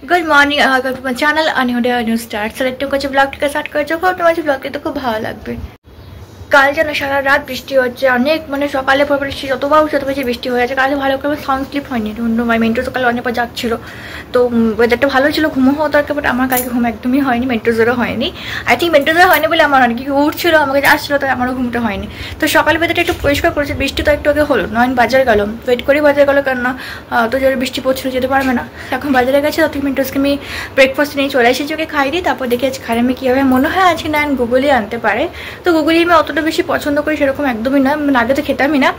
Good morning channel new start select করছি ব্লগটাকে start করে যখন তোমার ব্লগটা তো খুব ভালো লাগবে। কাল যেন সারা রাত বৃষ্টি হচ্ছে, অনেক মানে সকালে পর বৃষ্টি যতবার বেশি বৃষ্টি হয়ে যাচ্ছে। কালে ভালো করে সাউন্ড স্লিপ হয়নি, মেন্টু সকালে অনেকবার যাচ্ছিল, তো ওয়েদারটা ভালো ছিল, ঘুমো হওয়া দরকার, বাট আমার কালকে ঘুম একদমই হয়নি, মেন্টোজেরও হয়নি। আই থিঙ্ক মেন্টোজের হয়নি বলে আমার অনেক উঠছিল, আমাকে আসছিলো, তাই আমারও ঘুমটা হয়নি। তো সকালে ওয়েদারটা একটু পরিষ্কার করেছে, বৃষ্টি তো একটু আগে হলো, নয়ন বাজার গেল, ওয়েট করে বাজার গেলো, কেননা তো যারা বৃষ্টি পড়ছিল যেতে পারবে না, এখন বাজারে গেছে। তখন মেন্টোজকে আমি ব্রেকফাস্ট নিয়ে চলে এসেছি, ওকে খাই দিই, তারপর দেখি আজ খাই আমি কীভাবে, মনে হয় আজকে নয়ন গুগলি আনতে পারে। তো গুগলি আমি অতটা বেশি পছন্দ করি সেরকম একদমই না, মানে আগে তো খেতামই না,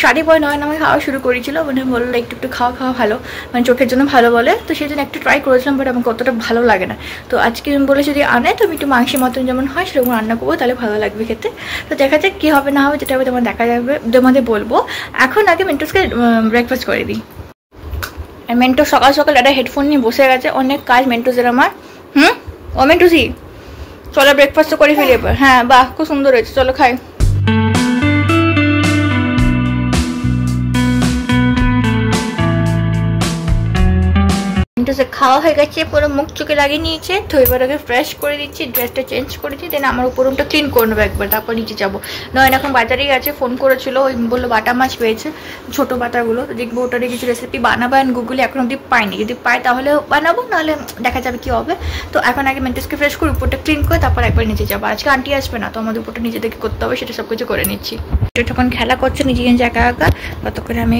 শাড়ি পরে নয়ন আমাকে খাওয়া শুরু করেছিল, মানে বললো একটু একটু খাওয়া ভালো, মানে চোখের জন্য ভালো বলে, তো সেই জন্য একটু ট্রাই করেছিলাম, বাট আমাকে অতটা ভালো লাগে না। তো আজকে আমি বলে যদি আনে তো আমি একটু মাংসের মতন যেমন হয় সেরকম রান্না করবো, তাহলে ভালো লাগবে খেতে। তো দেখা যাক কী হবে না হবে, যেটা হবে তোমার দেখা যাবে, তোমাদের বলবো। এখন আগে মেন্টোসকে ব্রেকফাস্ট করে দিই। আর মেন্টো সকাল সকাল একটা হেডফোন নিয়ে বসে গেছে, অনেক কাজ মেন্টোসের আমার। ও মেন্টোসি চলো ব্রেকফাস্ট করে ফেলি এবার। হ্যাঁ বাহ, খুব সুন্দর হয়েছে, চলো খাই। খাওয়া হয়ে গেছে, পুরো মুখ চোখে লাগিয়ে নিয়েছে, তো এবার আগে ফ্রেশ করে দিচ্ছি, ড্রেসটা চেঞ্জ করেছি, দেন আমার উপর রুমটা ক্লিন করে নেবো একবার, তারপর নিচে যাবো। নয় এখন বাজারেই আছে, ফোন করেছিল, ওই বললো বাটা মাছ পেয়েছে, ছোটো বাটাগুলো, তো দেখবো ওটারে কিছু রেসিপি বানাবো। অ্যান্ড গুগলে এখন অব্দি পাইনি, যদি পাই তাহলে বানাবো, নাহলে দেখা যাবে কি হবে। তো এখন আগে মেন্টোসকে ফ্রেশ করে উপরটা ক্লিন করে তারপর একবার নিচে যাবো। আজকে আন্টি আসবে না, তো আমাদের উপরটা নিজে থেকে করতে হবে, সেটা সব কিছু করে নিচ্ছি। যখন খেলা করছে নিজে একা একা, ততক্ষণে আমি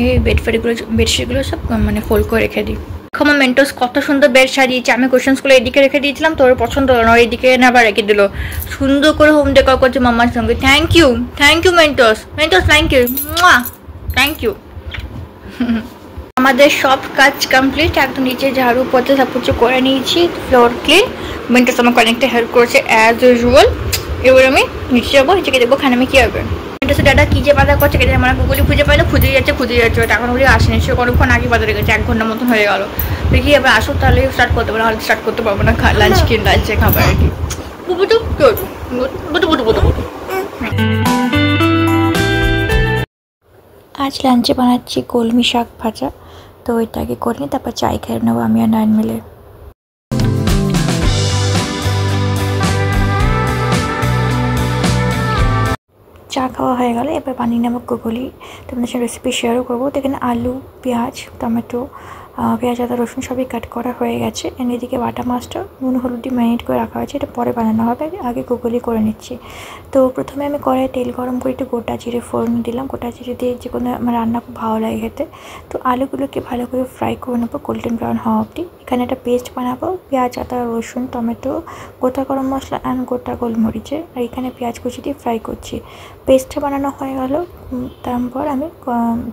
বেডশিটগুলো সব মানে ফোল্ড করে রেখে দিই। আমার মেন্টোস কত সুন্দর বেড সাজিয়েছে, আমি কোশ্চেন্সগুলো এদিকে রেখে দিয়েছিলাম, তোর পছন্দ হলো না, এদিকে না আবার রেখে দিল, সুন্দর করে হোম ডেকোর করছে মাম্মার সঙ্গে। Thank you Mentos, thank you, thank you. আমাদের সব কাজ কমপ্লিট, একদম নিচে ঝাড়ু পোছা সব কিছু করে নিয়েছি, ফ্লোর ক্লিন। মেন্টোস আমাকে অনেকটা হেল্প করেছে অ্যাজ ইউজুয়াল। এবার আমি নিচে যাবো, নিচে দেখবো খানে আমি কী হবে। দাদা কি যে বাজার করছে, কেটে আমার গুগলি খুঁজে পাইলো, খুঁজে যাচ্ছে, ওটা এখন ওগুলি আসেনি, সে অনেকক্ষণ আগে বাজারে গেছে, 1 ঘন্টার মতন হয়ে গেল। দেখি এবার আসো তাহলে স্টার্ট করতে পারবো, নাহলে স্টার্ট করতে পারবো না, লাঞ্চে খাবার আর কি। আজ লাঞ্চে বানাচ্ছি কলমি শাক ভাজা, তো ওইটাকে করে নিই, তারপর চাই খেয়ে নেবো আমি আর নয়ন মিলে। চা খাওয়া হয়ে গেলে এবার বানিয়ে নেবো গুগলি, তোমাদের সাথে রেসিপি শেয়ারও করবো। তো এখানে আলু, পেঁয়াজ, টমেটো, পেঁয়াজ, আদা, রসুন সবই কাট করা হয়ে গেছে। এদিকে বাটা মাছটা নুন হলুদ দিয়ে ম্যারিনেট করে রাখা হয়েছে, এটা পরে বানানো হবে, আগে গুগলি করে নিচ্ছি। তো প্রথমে আমি কড়াইয়ে তেল গরম করে একটু গোটা জিরে ফোড়ন দিলাম, গোটা জিরে দিয়ে যে কোনো আমার রান্না খুব ভালো লাগে খেতে। তো আলুগুলোকে ভালো করে ফ্রাই করে নেবো গোল্ডেন ব্রাউন হওয়া অবধি। এখানে একটা পেস্ট বানাবো, পেঁয়াজ, আদা, রসুন, টমেটো, গোটা গরম মশলা অ্যান্ড গোটা গোলমরিচে, আর এখানে পেঁয়াজ কুচি দিয়ে ফ্রাই করছি। পেস্টটা বানানো হয়ে গেল, তারপর আমি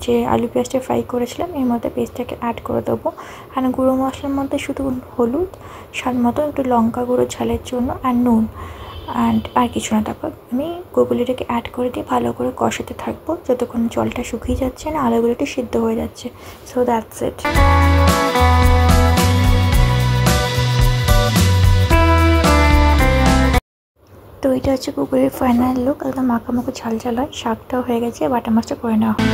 যে আলু পেঁয়াজটা ফ্রাই করেছিলাম এর মধ্যে পেস্টটাকে অ্যাড করে দেবো। আর গুঁড়ো মশলার মধ্যে শুধু হলুদ, স্বাদ মতো একটু লঙ্কা গুঁড়ো ঝালের জন্য, আর নুন, আর কিছু না। তারপর আমি গুগলিটাকে অ্যাড করে দিয়ে ভালো করে কষাতে থাকবো যতক্ষণ জলটা শুকিয়ে যাচ্ছে না, আলুগুলো একটু সিদ্ধ হয়ে যাচ্ছে। So that's it. তো এটা হচ্ছে গুগলির ফাইনাল লুক, একদম মাখামাখো ঝাল ঝাল হয়। শাকটাও হয়ে গেছে, বাটা মাছটা করে নেওয়া হয়।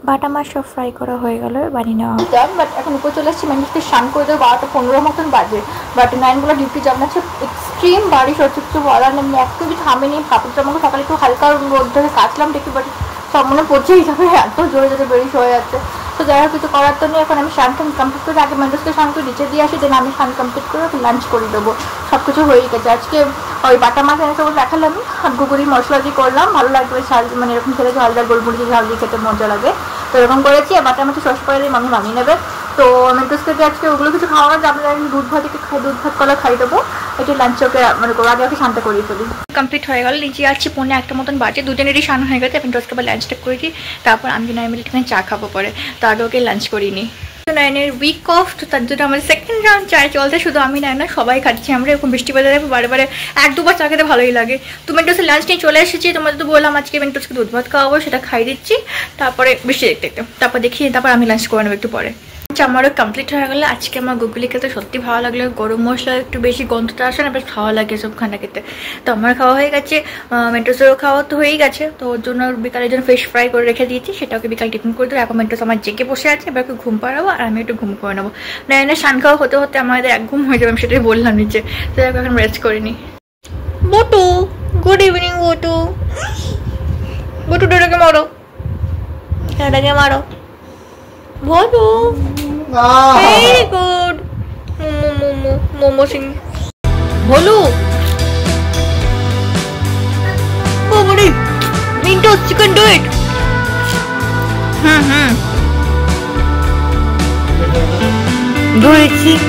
বাটা মাছ সব ফ্রাই করা হয়ে গেল, বানিয়ে নেওয়া হয়। বাট এখন উপর চলে আসছি, মানুষকে স্নান করে দেবো, 12:15 মতন বাজে, বাট নাইনগুলো ডিউটি যাবে না, এক্সট্রিম বারিশ হচ্ছে, কিছু বলার নেই, একটু থামেনি। কাপড়টা আমাকে সকালে একটু হালকা রোদ ধরে কাচলাম দেখি, বাট সব মনে পড়ছেই যাবে, এত জোরে জোরে বেরিশ হয়ে যাচ্ছে। তো যাই হোক, কিছু করার তো নেই। এখন আমি স্নান কমপ্লিট করে আগে মেন্টোসকে স্নান করে নিচে দিয়ে আসি, দেন আমি স্নান কমপ্লিট করে লাঞ্চ করে দেবো। সব কিছু হয়ে গেছে। আজকে ওই বাটা মাছ এনে সব দেখালাম, আর গুগলি মশলা দিয়ে করলাম, ভালো লাগবে, ঝাল মানে এরকম খেলে ঝাল ঝাল গোলমরিচের ঝাল দিয়ে খেতে মজা লাগে। তো এরকম করেছি, আর বাটা মাছে সস করে দিয়ে মামি বানিয়ে নেবে। তো মেন্টোসকে আজকে ওগুলো কিছু খাওয়ানো যাবে না, দুধ ভাত কলা খাই দেবো, এটা লাঞ্চে ওকে মানে আগে ওকে শান্ত করিয়ে ফেলি। কমপ্লিট হয়ে গেল, নিচে আসছি 1:45 মতন বাজে, দুজনেরই স্নান হয়ে গেছে। মেন্টোসকে আবার লাঞ্চটা করে দিই, তারপর আমি নয় মিনিট চা খাবো পরে, তো আগে ওকে লাঞ্চ করিনি। নয়নের উইক অফ, তো তার জন্য আমাদের সেকেন্ড রাউন্ড চায় চলছে, শুধু আমি নয় না সবাই খাচ্ছি আমরা, এরকম বৃষ্টি বাজারে বারে 1-2 বার চা খেতে ভালোই লাগে। তো মেন্টোসের লাঞ্চ নিয়ে চলে এসেছি, তোমাদের তো বললাম আজকে মেন্টোসকে দুধ ভাত খাওয়াবো, সেটা খাই দিচ্ছি, তারপরে বৃষ্টি দেখতে তারপর দেখি, তারপর আমি লাঞ্চ করে নেবো একটু পরে। আমারও কমপ্লিট হয়ে গেলো। আজকে আমার গুগলি খেতে সত্যি ভালো লাগলো, গরম মশলা একটু বেশি গন্ধটা আসে না, বেশ ভালো লাগে সব খানা খেতে। তো আমার খাওয়া হয়ে গেছে, মেন্টোসেরও খাওয়া তো হয়েই গেছে। তো ওর জন্য বিকালের জন্য ফিশ ফ্রাই করে রেখে দিয়েছি, সেটাকে বিকাল টিফিন করে দেবো। এখন মেন্টোস আমার জেগে বসে আছে, এবার একটু ঘুম পাড়াবো আর আমি একটু ঘুম করে নেবো। না স্নান খাওয়া হতে হতে আমাদের এক ঘুম হয়ে যাবে, আমি সেটাই বললাম নিচে। তো এখন রেস্ট করিনি। বটু, গুড ইভিনিং বটু। বটু ডোটাকে মারো, ডোটাকে মারো। বটু very good. Momo sing. Bolu. Oh, buddy. Mintos, you can do it. Do it, see.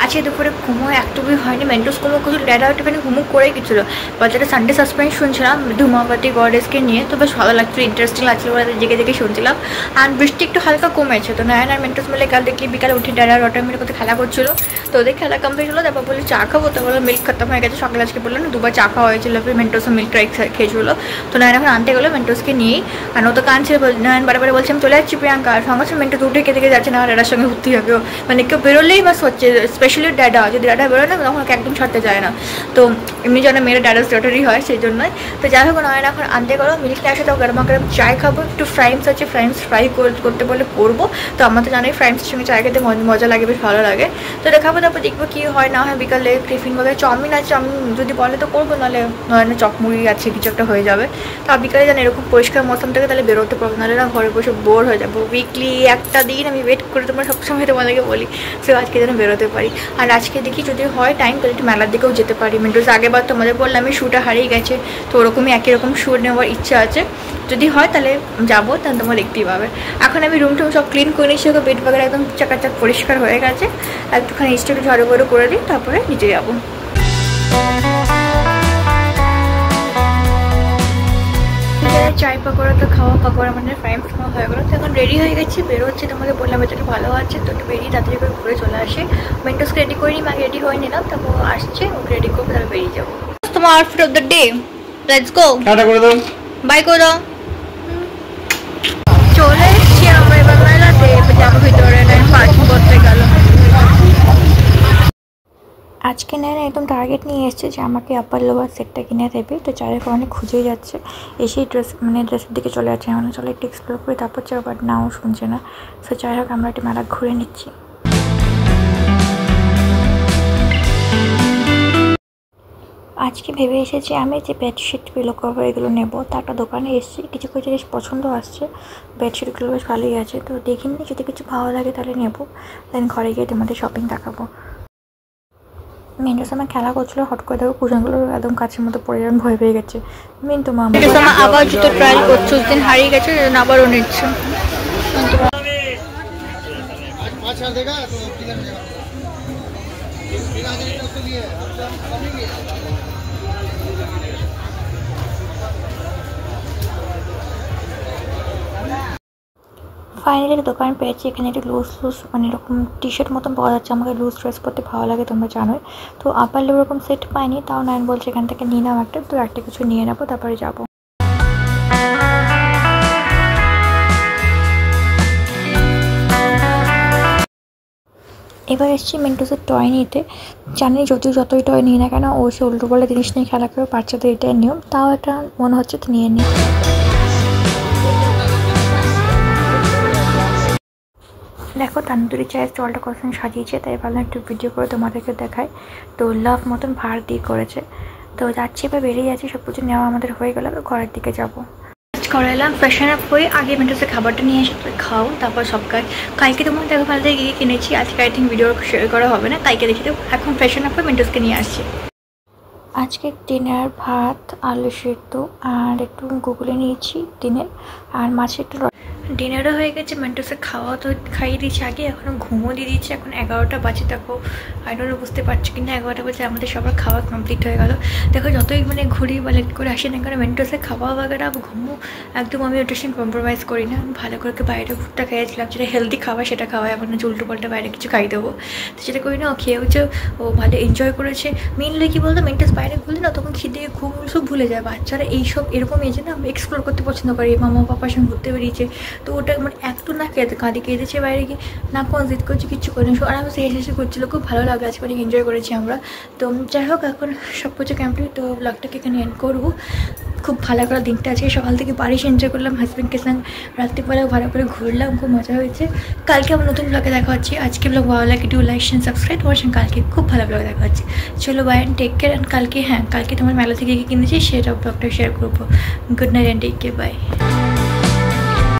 আজকে দুপুরে ঘুমো একটুকুই হয়নি, মেন্টোস ঘুমো কিছু ড্যাডা একটুখানি ঘুমো করে গেছিলো। বাচ্চাটা সানডে সাসপেন্স শুনছিলাম ধুমাপাতি গডেসকে নিয়ে, তো বেশ ভালো লাগছিল, ইন্টারেস্টিং লাগছিল, ওরা জেগে জেগে শুনছিলাম। আর বৃষ্টি একটু হালকা কমেছে, তো নায়ন আর মেন্টোস মিলে কাল দেখলি বিকালে উঠে ড্যাডা রটা মিলে কোথাও খেলা করছিল। তো ওদের খেলা কমপ্লিট হলো, তারপর বলে চা খাবো, তো বলে মিল্ক খতম হয়ে গেছে সকালে। আজকে বললো না দুবার চা খাওয়া হয়েছিল, মেন্টোসও মিল্ক ট্রাই খেয়েছিল। তো নায়ন এখন আনতে গেলো মেন্টোসকে নিয়েই, আর ও তো কাঁদছিল। নায়ন বারে বলছে আমি চলে যাচ্ছি প্রিয়াঙ্কা, আর সঙ্গে সঙ্গে মেন্টোস উঠে কেটে যাচ্ছে না, আর ড্যাডার সঙ্গে ঘুরতে হবে। মানে কেউ বেরোলেই বাস হচ্ছে, স্পেশালি ড্যাডা, যদি ড্যাডা বেরোয় না তখন একদম ছাড়তে যায় না। তো এমনি যেন মেয়েরা ড্যাডাস ডটারই হয়, সেই জন্যই। তো যাই হোক নয়ন এখন আনতে গেলো, মিল্কটা আসে, তো গরমা গরম চায় খাবো। একটু ফ্রাইমস আছে, ফ্রাইমস ফ্রাই করতে বলে করবো। তো আমার তো জানাই ফ্রাইমসের সঙ্গে চায় খেতে মজা লাগে, বেশ ভালো লাগে। তো দেখাবো, তারপর দেখবো কী হয় না হয়। বিকালে টিফিন বলে চাউমিন আছে, চাউমিন যদি বলে তো করবো, নাহলে নয়নের চকমুড়ি আছে, কিছু একটা হয়ে যাবে। তো বিকালে যেন এরকম পরিষ্কার মৌসুম থেকে তাহলে বেরোতে পারবো, নাহলে না ঘরে বসে বোর হয়ে যাবো। উইকলি একটা দিন আমি ওয়েট করে তোমার সবসময় তোমাদেরকে বলি, সো আজকে যেন বেরোতে পারি। আর আজকে দেখি যদি হয় টাইম তাহলে একটু মেলার দিকেও যেতে পারি। মেন্টোস আগেবার তোমাদের বললাম আমি শ্যুটা হারিয়ে গেছে, তো ওরকমই একই রকম শ্যু নেওয়ার ইচ্ছা আছে। যদি হয় তাহলে যাবো, তাহলে তোমরা দেখতেই পাবে। এখন আমি রুম টুম সব ক্লিন করে নিচ্ছি, বেড বাগের একদম চাকাচাক পরিষ্কার হয়ে গেছে। একটুখানি স্টেপ ঝাড়ু বড়ো করে দিই, তারপরে নিচে যাবো। চাই পাকোড়া তো খাওয়া, পাকোড়া মানে ফ্রাইমস খাওয়া হয়ে গেলো। তো এখন রেডি হয়ে গেছি, বেরোচ্ছি। তোমাদের বললাম এটা ভালো আছে, তো একটু বেরিয়ে তাড়াতাড়ি করে ঘুরে চলে আসে। মেন্টোসকে রেডি করে নিই, রেডি হয়ে নিলাম, তারপর আসছে ওকে রেডি করবো, তাহলে বেরিয়ে যাবো। তোমার outfit of the day, let's go. Tata করে দাও, বাই করে দাও। চলে এসছি আমরা এবার মেলাতে, যাবো ভিতরে, পার্কিং করতে গেল। আজকে নেন একদম টার্গেট নিয়ে এসছে যে আমাকে আপার লোয়ার সেটটা কিনে দেবে। তো চারিদিকে অনেক খুঁজেই যাচ্ছে, এসেই ড্রেসের দিকে চলে যাচ্ছে। মানে চলে একটু এক্সপ্লোর করে তারপর যাও, বাট নাও শুনছে না। সো যাই হোক আমরা একটু মেলা ঘুরে নিচ্ছি। আজকে ভেবে এসেছি আমি যে বেডশিট পিলো কভার এগুলো নেবো, তা একটা দোকানে এসেছি, কিছু কিছু জিনিস পছন্দ আসছে, বেডশিটগুলো বেশ ভালোই আছে। তো দেখিনি, যদি কিছু ভালো লাগে তাহলে নেবো, দেন ঘরে গিয়ে তোমাদের শপিং দেখাবো। মেন্টোস আমার খেলা করছিল, হট করে দেখো কুশনগুলো একদম কাছের মতো পড়ে যাবেন, ভয় পেয়ে গেছে। মিন্টু মামা আবার জুতো ট্রায়াল করছে, উস দিন হারিয়ে গেছে, আবারও নিচ্ছে। ফাইনালি দোকান পেয়েছি, এখানে একটু লুজ মানে এরকম টি শার্ট মতন পাওয়া যাচ্ছে। আমাকে লুজ ড্রেস পরতে ভালো লাগে, তোমরা জানোই। তো আপার ওরকম সেট পাইনি, তাও নাইন বলছে এখান থেকে নিয়ে নাও একটা, তো একটা কিছু নিয়ে নেবো, তারপরে যাবো। এবার এসেছি মেন্টোসের টয় নিতে। জানি যতই টয় নিই না কেন, ও সে উল্টো পাল্টা জিনিস নিয়ে খেলা করে, বাচ্চাদের এটাই নিয়ম। তাও একটা মনে হচ্ছে তো নিয়ে নিই। দেখো তান্দুরি চায়ের স্টলটা কত সাজিয়েছে, তাই ভাবলাম একটু ভিডিও করে তোমাদেরকে দেখাই। তো লাভ মতন ভাড় দিয়ে করেছে। তো যাচ্ছি এবার বেরিয়ে যাচ্ছি, সব কিছু নেওয়া আমাদের হয়ে গেল, ঘরের দিকে যাবো। করে এলাম, ফ্রেশন আপ হয়ে আগে মেন্টোসের খাবারটা নিয়ে এসে খাও, তারপর সব কালকে তোমার দেখো ভালো গিয়ে কিনেছি, আজকে আই থিঙ্ক ভিডিও শেয়ার করা হবে না, তাইকে দেখে দেবো। এখন ফ্রেশন আপ হয়ে মেন্টোসকে নিয়ে আসছি। আজকে ডিনার ভাত, আলু সেদ্ধ আর একটু গুগলে নিয়েছি দিনের, আর মাছের একটু। ডিনারও হয়ে গেছে, মেন্টোসের খাওয়া তো খাইয়ে দিয়েছি আগে, এখনও ঘুমও দিয়ে দিয়েছি। এখন 11টা বাজে, দেখো আইডোরও বুঝতে পারছি কিনা 11টা বাজে আমাদের সবার খাওয়া কমপ্লিট হয়ে গেল। দেখো যতই মানে ঘুরি বা লেট করে আসি না কেন, মেন্টোসের খাওয়া বাগেরা ঘুমো একদম আমি ওটার সঙ্গে কম্প্রোমাইজ করি না। ভালো করে বাইরে ফুডটা খেয়েছিলাম, যেটা হেলদি খাওয়া সেটা খাওয়াই, আমার না উল্টো পাল্টা বাইরে কিছু খাই দেবো, তো সেটা করি না। ও খেয়েওছে, ও ভালো এনজয় করেছে। মেনলি কী বলতো, মেন্টোস বাইরে ঘুরলে না তখন খিদে ঘুম সব ভুলে যায়। বাচ্চারা এইসব এরকম এজে না এক্সপ্লোর করতে পছন্দ করে, মামা পাপার সঙ্গে ঘুরতে বেরিয়েছে, তো ওটা মানে একটু না কেঁদেছে বাইরে গিয়ে, না কোন জিদ করছে, কিচ্ছু করিনি, আরামসে হেসে করছিলো, খুব ভালো লাগে। আজকে অনেক এনজয় করেছি আমরা। তো যাই হোক, এখন সব কিছু কমপ্লিট, তো ব্লগটাকে এখানে এন্ড করবো। খুব ভালো করে দিনটা আজকে সকাল থেকে বাড়ি এনজয় করলাম হাজব্যান্ডকে সঙ্গে, রাত্রিবেলাও ভালো করে ঘুরলাম, খুব মজা হয়েছে। কালকে আমার নতুন ব্লগে দেখা হচ্ছে। আজকে ব্লগ ভালো লাগে ডু লাইক এন্ড সাবস্ক্রাইব, তোমার সঙ্গে কালকে খুব ভালো ব্লগে দেখা হচ্ছে। চলো bye and take care. And কালকে কালকে তোমার মেলা থেকে কী কিনেছি সেটা ব্লগটা শেয়ার করবো। Good night and take care, by.